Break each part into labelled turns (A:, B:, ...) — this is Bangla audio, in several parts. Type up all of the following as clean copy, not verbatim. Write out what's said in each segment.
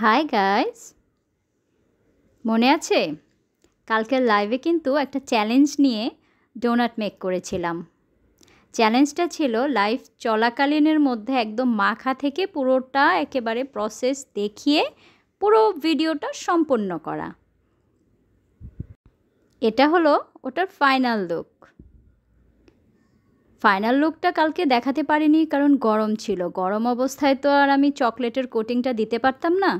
A: হাই গাইস, মনে আছে কালকের লাইভে কিন্তু একটা চ্যালেঞ্জ নিয়ে ডোনাট মেক করেছিলাম। চ্যালেঞ্জটা ছিল লাইভ চলাকালীনের মধ্যে একদম মাখা থেকে পুরোটা একেবারে প্রসেস দেখিয়ে পুরো ভিডিওটা সম্পন্ন করা। এটা হলো ওটার ফাইনাল লুক। ফাইনাল লুকটা কালকে দেখাতে পারিনি কারণ গরম ছিল। গরম অবস্থায় তো আর আমি চকলেটের কোটিংটা দিতে পারতাম না,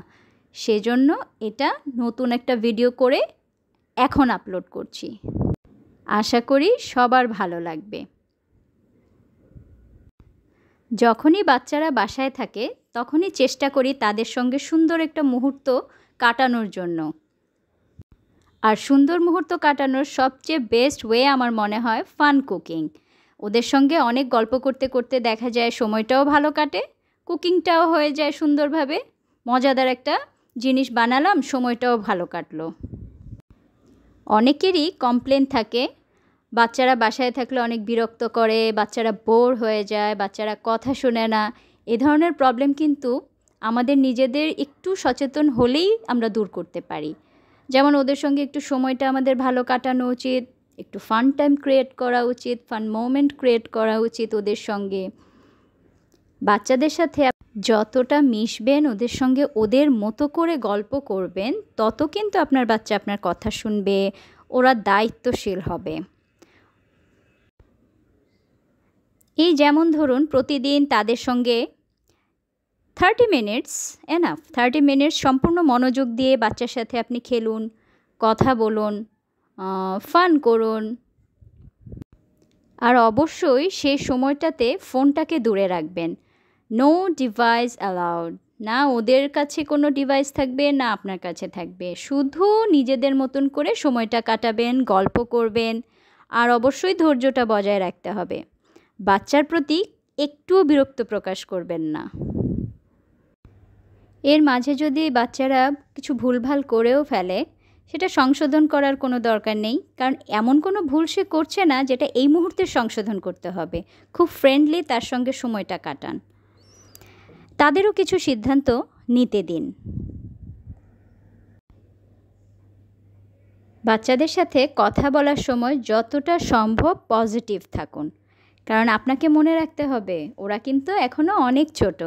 A: সেজন্য এটা নতুন একটা ভিডিও করে এখন আপলোড করছি। আশা করি সবার ভালো লাগবে। যখনই বাচ্চারা বাসায় থাকে তখনই চেষ্টা করি তাদের সঙ্গে সুন্দর একটা মুহূর্ত কাটানোর জন্য। আর সুন্দর মুহূর্ত কাটানোর সবচেয়ে বেস্ট ওয়ে আমার মনে হয় ফান কুকিং। ওদের সঙ্গে অনেক গল্প করতে করতে দেখা যায় সময়টাও ভালো কাটে, কুকিংটাও হয়ে যায় সুন্দরভাবে। মজাদার একটা জিনিস বানালাম, সময়টাও ভালো কাটলো। অনেকেরই কমপ্লেন থাকে বাচ্চারা বাসায় থাকলে অনেক বিরক্ত করে, বাচ্চারা বোর হয়ে যায়, বাচ্চারা কথা শোনে না। এ ধরনের প্রবলেম কিন্তু আমাদের নিজেদের একটু সচেতন হলেই আমরা দূর করতে পারি। যেমন ওদের সঙ্গে একটু সময়টা আমাদের ভালো কাটানো উচিত, একটু ফান টাইম ক্রিয়েট করা উচিত, ফান মোমেন্ট ক্রিয়েট করা উচিত ওদের সঙ্গে। বাচ্চাদের সাথে যতটা মিশবেন, ওদের সঙ্গে ওদের মতো করে গল্প করবেন, তত কিন্তু আপনার বাচ্চা আপনার কথা শুনবে, ওরা দায়িত্বশীল হবে। এই যেমন ধরুন প্রতিদিন তাদের সঙ্গে 30 মিনিটস এনাফ। 30 মিনিটস সম্পূর্ণ মনোযোগ দিয়ে বাচ্চার সাথে আপনি খেলুন, কথা বলুন, ফান করুন। আর অবশ্যই সেই সময়টাতে ফোনটাকে দূরে রাখবেন। No device allowed. না ওদের কাছে কোনো ডিভাইস থাকবে, না আপনার কাছে থাকবে। শুধু নিজেদের মতন করে সময়টা কাটাবেন, গল্প করবেন। আর অবশ্যই ধৈর্যটা বজায় রাখতে হবে। বাচ্চার প্রতি একটুও বিরক্ত প্রকাশ করবেন না। এর মাঝে যদি বাচ্চারা কিছু ভুলভাল করেও ফেলে, সেটা সংশোধন করার কোনো দরকার নেই, কারণ এমন কোনো ভুল সে করছে না যেটা এই মুহূর্তে সংশোধন করতে হবে। খুব ফ্রেন্ডলি তার সঙ্গে সময়টা কাটান। তাদেরও কিছু সিদ্ধান্ত নিতে দিন। বাচ্চাদের সাথে কথা বলার সময় যতটা সম্ভব পজিটিভ থাকুন, কারণ আপনাকে মনে রাখতে হবে ওরা কিন্তু এখনও অনেক ছোট।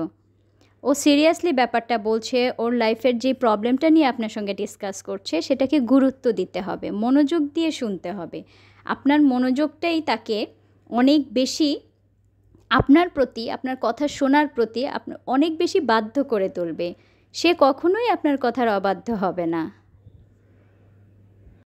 A: ও সিরিয়াসলি ব্যাপারটা বলছে, ওর লাইফের যে প্রবলেমটা নিয়ে আপনার সঙ্গে ডিসকাস করছে সেটাকে গুরুত্ব দিতে হবে, মনোযোগ দিয়ে শুনতে হবে। আপনার মনোযোগটাই তাকে অনেক বেশি আপনার প্রতি, আপনার কথা শোনার প্রতি আপনার অনেক বেশি বাধ্য করে তুলবে। সে কখনোই আপনার কথার অবাধ্য হবে না।